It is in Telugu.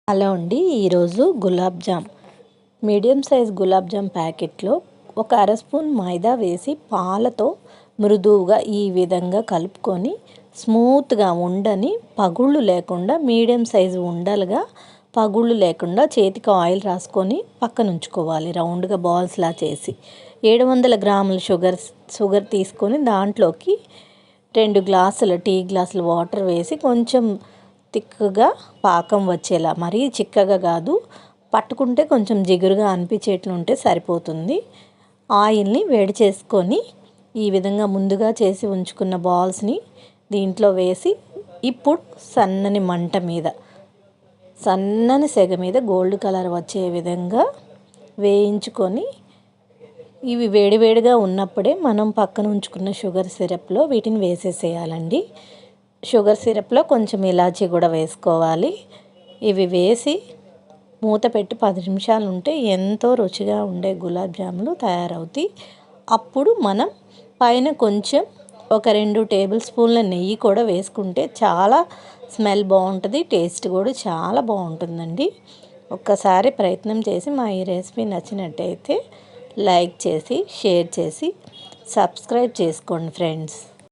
హలో అండి, ఈరోజు గులాబ్ జామ్ మీడియం సైజ్ గులాబ్ జామ్ ప్యాకెట్లో ఒక అర స్పూన్ మైదా వేసి పాలతో మృదువుగా ఈ విధంగా కలుపుకొని స్మూత్గా ఉండని పగుళ్ళు లేకుండా మీడియం సైజు ఉండలుగా పగుళ్ళు లేకుండా చేతికి ఆయిల్ రాసుకొని పక్కన ఉంచుకోవాలి. రౌండ్గా బాల్స్లా చేసి 700 గ్రాముల షుగర్ తీసుకొని దాంట్లోకి 2 గ్లాసుల టీ గ్లాసుల వాటర్ వేసి కొంచెం తిక్కుగా పాకం వచ్చేలా, మరీ చిక్కగా కాదు, పట్టుకుంటే కొంచెం జిగురుగా అనిపించేట్లు ఉంటే సరిపోతుంది. ఆయిల్ని వేడి చేసుకొని ఈ విధంగా ముందుగా చేసి ఉంచుకున్న బాల్స్ని దీంట్లో వేసి ఇప్పుడు సన్నని సెగ మీద గోల్డ్ కలర్ వచ్చే విధంగా వేయించుకొని ఇవి వేడివేడిగా ఉన్నప్పుడే మనం పక్కన ఉంచుకున్న షుగర్ సిరప్లో వీటిని వేసేసేయాలండి. షుగర్ సిరప్లో కొంచెం ఇలాచీ కూడా వేసుకోవాలి. ఇవి వేసి మూత పెట్టి 10 నిమిషాలు ఉంటే ఎంతో రుచిగా ఉండే గులాబ్ జాములు తయారవుతాయి. అప్పుడు మనం పైన కొంచెం ఒక 2 టేబుల్ స్పూన్ల నెయ్యి కూడా వేసుకుంటే చాలా స్మెల్ బాగుంటుంది, టేస్ట్ కూడా చాలా బాగుంటుందండి. ఒక్కసారి ప్రయత్నం చేసి మా ఈ రెసిపీ నచ్చినట్టయితే లైక్ చేసి, షేర్ చేసి, సబ్స్క్రైబ్ చేసుకోండి ఫ్రెండ్స్.